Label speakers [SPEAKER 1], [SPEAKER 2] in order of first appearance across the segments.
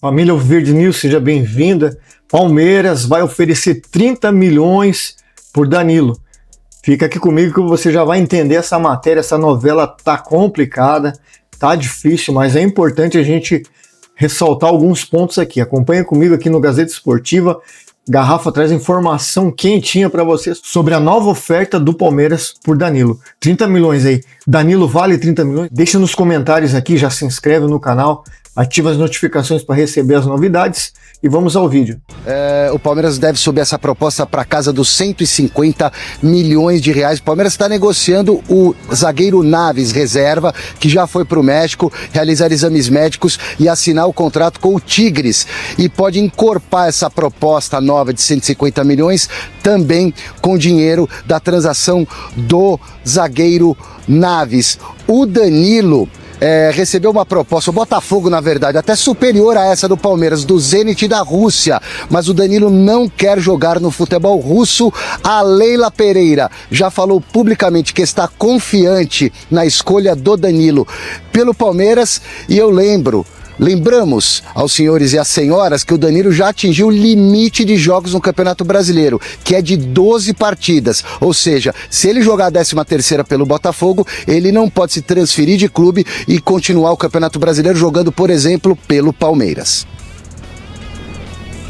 [SPEAKER 1] Família Alviverde News, seja bem-vinda. Palmeiras vai oferecer 30 milhões por Danilo. Fica aqui comigo que você já vai entender essa matéria. Essa novela tá complicada, tá difícil, mas é importante a gente ressaltar alguns pontos aqui. Acompanha comigo aqui no Gazeta Esportiva. Garrafa traz informação quentinha para você sobre a nova oferta do Palmeiras por Danilo. 30 milhões aí. Danilo vale 30 milhões? Deixa nos comentários aqui, já se inscreve no canal, ativa as notificações para receber as novidades e vamos ao vídeo.
[SPEAKER 2] O Palmeiras deve subir essa proposta para casa dos 150 milhões de reais. O Palmeiras está negociando o zagueiro Naves, reserva, que já foi para o México, realizar exames médicos e assinar o contrato com o Tigres. E pode encorpar essa proposta nova de 150 milhões também com dinheiro da transação do zagueiro Naves. O Danilo recebeu uma proposta, o Botafogo na verdade, até superior a essa do Palmeiras, do Zenit da Rússia, mas o Danilo não quer jogar no futebol russo. A Leila Pereira já falou publicamente que está confiante na escolha do Danilo pelo Palmeiras, e lembramos aos senhores e às senhoras que o Danilo já atingiu o limite de jogos no Campeonato Brasileiro, que é de 12 partidas. Ou seja, se ele jogar a 13ª pelo Botafogo, ele não pode se transferir de clube e continuar o Campeonato Brasileiro jogando, por exemplo, pelo Palmeiras.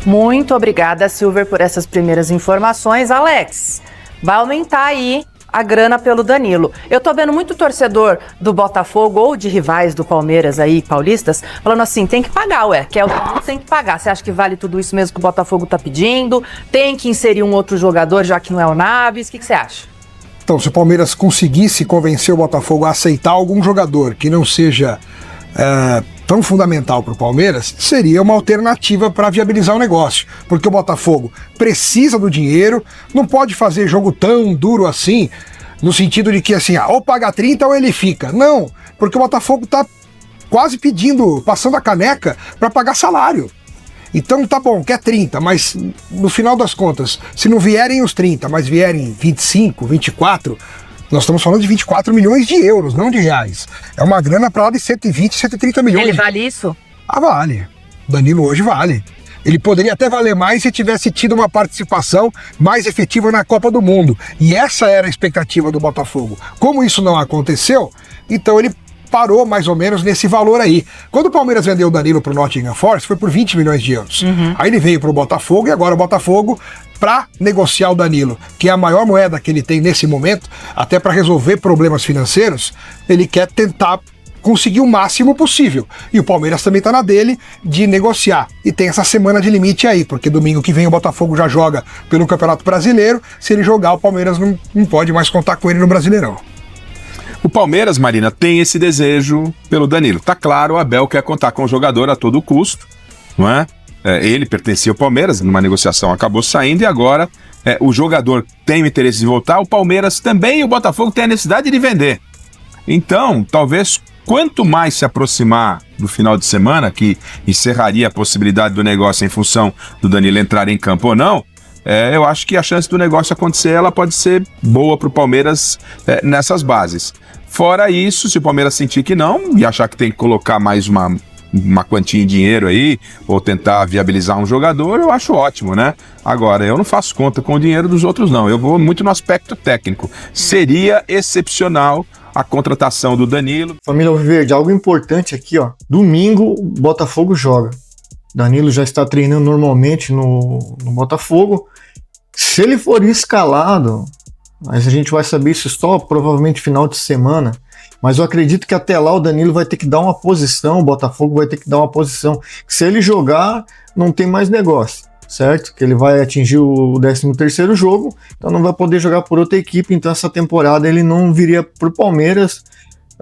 [SPEAKER 3] Muito obrigada, Silver, por essas primeiras informações. Alex, vai aumentar aí a grana pelo Danilo. Eu tô vendo muito torcedor do Botafogo ou de rivais do Palmeiras aí, paulistas, falando assim, tem que pagar, que é o que tem que pagar. Você acha que vale tudo isso mesmo que o Botafogo tá pedindo? Tem que inserir um outro jogador, já que não é o Naves? O que você acha?
[SPEAKER 4] Então, se o Palmeiras conseguisse convencer o Botafogo a aceitar algum jogador que não seja tão fundamental para o Palmeiras, seria uma alternativa para viabilizar o negócio, porque o Botafogo precisa do dinheiro, não pode fazer jogo tão duro assim, no sentido de que assim, ou paga 30 ou ele fica. Não, porque o Botafogo está quase passando a caneca para pagar salário. Então tá bom, quer 30, mas no final das contas, se não vierem os 30, mas vierem 25, 24, nós estamos falando de 24 milhões de euros, não de reais. É uma grana para lá de 120, 130 milhões.
[SPEAKER 3] Ele vale isso?
[SPEAKER 4] Vale. O Danilo hoje vale. Ele poderia até valer mais se tivesse tido uma participação mais efetiva na Copa do Mundo. E essa era a expectativa do Botafogo. Como isso não aconteceu, então ele parou mais ou menos nesse valor aí. Quando o Palmeiras vendeu o Danilo para o Nottingham Forest, foi por 20 milhões de euros. Aí ele veio para o Botafogo e agora o Botafogo, para negociar o Danilo, que é a maior moeda que ele tem nesse momento, até para resolver problemas financeiros, ele quer tentar conseguir o máximo possível. E o Palmeiras também está na dele de negociar. E tem essa semana de limite aí, porque domingo que vem o Botafogo já joga pelo Campeonato Brasileiro. Se ele jogar, o Palmeiras não pode mais contar com ele no Brasileirão.
[SPEAKER 5] O Palmeiras, Marina, tem esse desejo pelo Danilo. Tá claro, o Abel quer contar com o jogador a todo custo, não é? Ele pertencia ao Palmeiras, numa negociação acabou saindo e agora o jogador tem o interesse de voltar, o Palmeiras também e o Botafogo tem a necessidade de vender. Então, talvez quanto mais se aproximar do final de semana, que encerraria a possibilidade do negócio em função do Danilo entrar em campo ou não, eu acho que a chance do negócio acontecer ela pode ser boa para o Palmeiras nessas bases. Fora isso, se o Palmeiras sentir que não e achar que tem que colocar mais uma quantia em dinheiro aí, ou tentar viabilizar um jogador, eu acho ótimo, né? Agora, eu não faço conta com o dinheiro dos outros, não. Eu vou muito no aspecto técnico. Seria excepcional a contratação do Danilo.
[SPEAKER 1] Família Alviverde, algo importante aqui, Domingo, o Botafogo joga. Danilo já está treinando normalmente no Botafogo. Se ele for escalado, mas a gente vai saber isso só provavelmente final de semana, mas eu acredito que até lá o Danilo vai ter que dar uma posição, o Botafogo vai ter que dar uma posição. Se ele jogar, não tem mais negócio, certo? Que ele vai atingir o 13º jogo, então não vai poder jogar por outra equipe, então essa temporada ele não viria pro Palmeiras,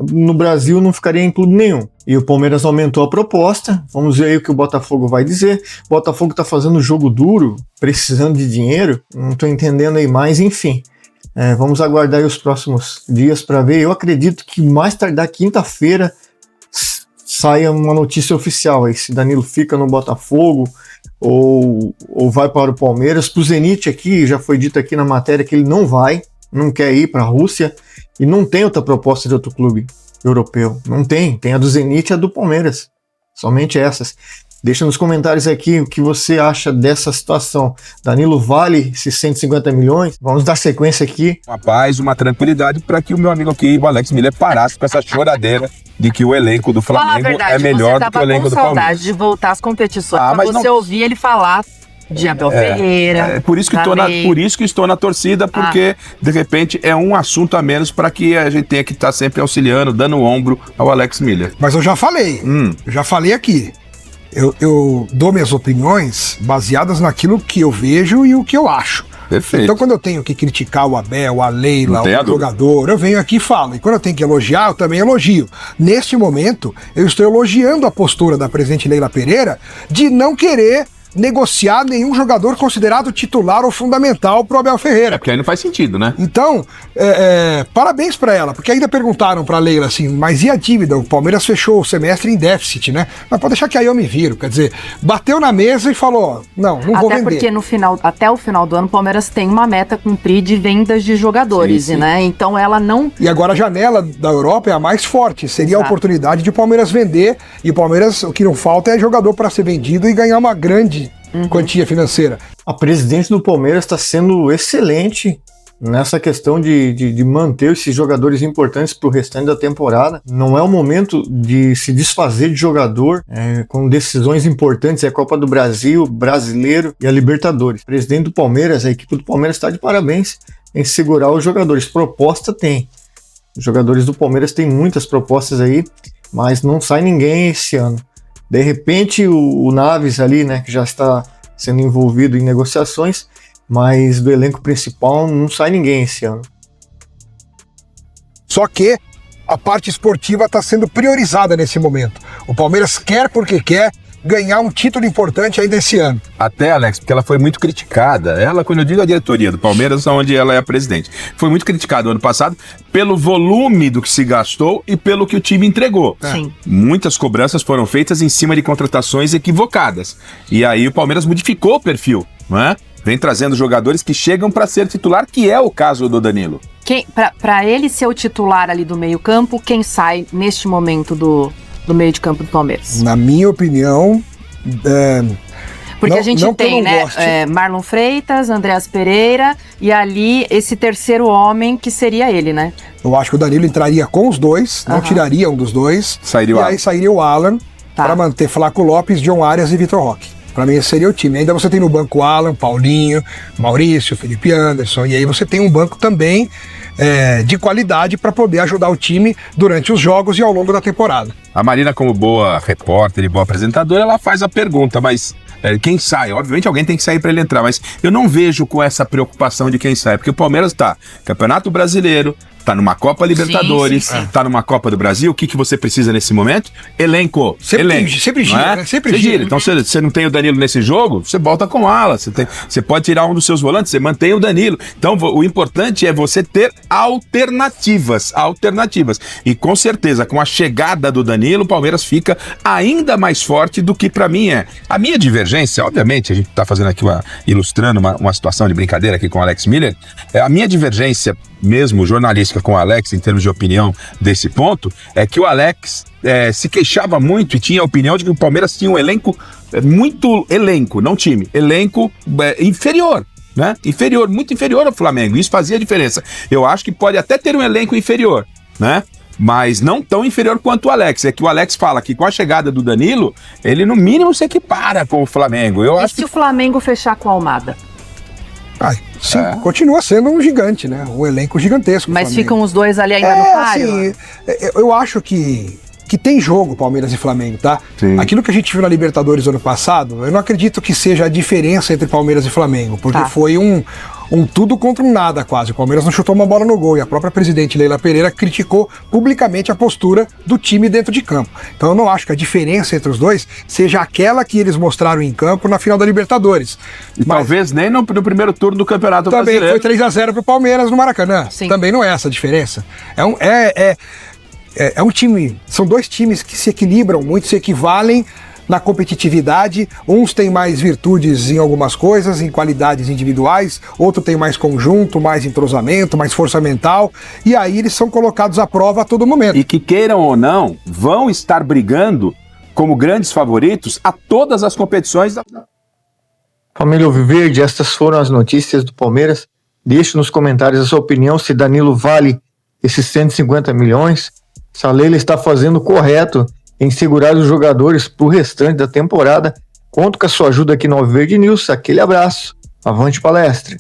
[SPEAKER 1] no Brasil não ficaria em clube nenhum. E o Palmeiras aumentou a proposta, vamos ver aí o que o Botafogo vai dizer. O Botafogo tá fazendo jogo duro, precisando de dinheiro, não tô entendendo aí mais, enfim. Vamos aguardar aí os próximos dias para ver. Eu acredito que mais tardar quinta-feira saia uma notícia oficial aí, se Danilo fica no Botafogo ou vai para o Palmeiras. Pro Zenit aqui, já foi dito aqui na matéria que ele não quer ir para a Rússia e não tem outra proposta de outro clube europeu. Não tem a do Zenit e a do Palmeiras. Somente essas. Deixa nos comentários aqui o que você acha dessa situação. Danilo vale esses 150 milhões? Vamos dar sequência aqui.
[SPEAKER 5] Uma paz, uma tranquilidade para que o meu amigo aqui, o Alex Miller, parasse com essa choradeira de que o elenco do Flamengo é melhor do que o elenco do Palmeiras.
[SPEAKER 3] Você tava com saudade de voltar às competições,
[SPEAKER 5] mas
[SPEAKER 3] você ouvia ele falar de Abel Ferreira.
[SPEAKER 5] É por isso que estou na torcida, porque de repente é um assunto a menos para que a gente tenha que estar sempre auxiliando, dando o ombro ao Alex Miller.
[SPEAKER 4] Mas eu já falei, aqui. Eu dou minhas opiniões baseadas naquilo que eu vejo e o que eu acho.
[SPEAKER 5] Perfeito.
[SPEAKER 4] Então, quando eu tenho que criticar o Abel, a Leila, o jogador, eu venho aqui e falo. E quando eu tenho que elogiar, eu também elogio. Neste momento, eu estou elogiando a postura da presidente Leila Pereira de não querer negociar nenhum jogador considerado titular ou fundamental pro Abel Ferreira.
[SPEAKER 5] Porque aí não faz sentido, né?
[SPEAKER 4] Então, parabéns pra ela, porque ainda perguntaram pra Leila assim, mas e a dívida? O Palmeiras fechou o semestre em déficit, né? Mas pode deixar que aí eu me viro, quer dizer, bateu na mesa e falou, não vou vender.
[SPEAKER 3] Até porque até o final do ano o Palmeiras tem uma meta a cumprir de vendas de jogadores, sim. Né? Então ela não...
[SPEAKER 4] E agora a janela da Europa é a mais forte, seria a oportunidade de o Palmeiras vender, e o Palmeiras, o que não falta é jogador para ser vendido e ganhar uma grande quantia financeira.
[SPEAKER 1] A presidente do Palmeiras está sendo excelente nessa questão de manter esses jogadores importantes para o restante da temporada. Não é o momento de se desfazer de jogador com decisões importantes, é a Copa do Brasil, Brasileiro e a Libertadores. O presidente do Palmeiras, a equipe do Palmeiras está de parabéns em segurar os jogadores. Proposta tem. Os jogadores do Palmeiras têm muitas propostas aí, mas não sai ninguém esse ano. De repente o Naves ali, né, que já está sendo envolvido em negociações, mas do elenco principal não sai ninguém esse ano.
[SPEAKER 4] Só que a parte esportiva está sendo priorizada nesse momento. O Palmeiras quer porque quer ganhar um título importante ainda esse ano.
[SPEAKER 5] Até, Alex, porque ela foi muito criticada. Ela, quando eu digo a diretoria do Palmeiras, onde ela é a presidente, foi muito criticada no ano passado pelo volume do que se gastou e pelo que o time entregou.
[SPEAKER 3] Sim.
[SPEAKER 5] Muitas cobranças foram feitas em cima de contratações equivocadas. E aí o Palmeiras modificou o perfil, não é? Vem trazendo jogadores que chegam para ser titular, que é o caso do Danilo.
[SPEAKER 3] Para ele ser o titular ali do meio-campo, quem sai neste momento do meio de campo do Palmeiras?
[SPEAKER 4] Na minha opinião,
[SPEAKER 3] porque a gente tem, né, Marlon Freitas, Andreas Pereira e ali esse terceiro homem que seria ele, né?
[SPEAKER 4] Eu acho que o Danilo entraria com os dois, não tiraria um dos dois. Aí sairia o Alan para manter Flaco Lopes, John Arias e Vitor Roque. Para mim esse seria o time. Ainda você tem no banco Alan, Paulinho, Maurício, Felipe Anderson, e aí você tem um banco também de qualidade para poder ajudar o time durante os jogos e ao longo da temporada.
[SPEAKER 5] A Marina, como boa repórter e boa apresentadora, ela faz a pergunta, mas quem sai? Obviamente alguém tem que sair para ele entrar, mas eu não vejo com essa preocupação de quem sai, porque o Palmeiras tá Campeonato Brasileiro, tá numa Copa Libertadores, tá numa Copa do Brasil. O que você precisa nesse momento? Elenco.
[SPEAKER 4] Sempre gira, né? Sempre gira.
[SPEAKER 5] Então, se você não tem o Danilo nesse jogo, você volta com ala. Você pode tirar um dos seus volantes, você mantém o Danilo. Então, o importante é você ter alternativas. E com certeza, com a chegada do Danilo, o Palmeiras fica ainda mais forte do que para mim é. A minha divergência, obviamente, a gente tá fazendo aqui ilustrando uma situação de brincadeira aqui com o Alex Miller, a minha divergência mesmo jornalística com o Alex, em termos de opinião desse ponto, é que o Alex se queixava muito e tinha a opinião de que o Palmeiras tinha um elenco, não time, elenco inferior, né? Muito inferior ao Flamengo, isso fazia diferença. Eu acho que pode até ter um elenco inferior, né? Mas não tão inferior quanto o Alex. É que o Alex fala que com a chegada do Danilo, ele no mínimo se equipara com o Flamengo.
[SPEAKER 3] Se o Flamengo fechar com a Almada?
[SPEAKER 4] Sim, continua sendo um gigante, né? Um elenco gigantesco.
[SPEAKER 3] Mas ficam os dois ali ainda no páreo?
[SPEAKER 4] Assim, eu acho que tem jogo Palmeiras e Flamengo, tá? Sim. Aquilo que a gente viu na Libertadores ano passado, eu não acredito que seja a diferença entre Palmeiras e Flamengo, porque foi um tudo contra um nada quase. O Palmeiras não chutou uma bola no gol e a própria presidente Leila Pereira criticou publicamente a postura do time dentro de campo. Então eu não acho que a diferença entre os dois seja aquela que eles mostraram em campo na final da Libertadores.
[SPEAKER 5] E talvez nem no primeiro turno do Campeonato Brasileiro.
[SPEAKER 4] Também foi 3-0 pro Palmeiras no Maracanã.
[SPEAKER 3] Sim.
[SPEAKER 4] Também não é essa a diferença. É um time, são dois times que se equilibram muito, se equivalem na competitividade. Uns têm mais virtudes em algumas coisas, em qualidades individuais, outro tem mais conjunto, mais entrosamento, mais força mental, e aí eles são colocados à prova a todo momento.
[SPEAKER 5] E que queiram ou não, vão estar brigando como grandes favoritos a todas as competições.
[SPEAKER 1] Família Alviverde, estas foram as notícias do Palmeiras. Deixe nos comentários a sua opinião se Danilo vale esses 150 milhões. Se a Leila está fazendo o correto em segurar os jogadores para o restante da temporada. Conto com a sua ajuda aqui no Alviverde News. Aquele abraço. Avante palestra.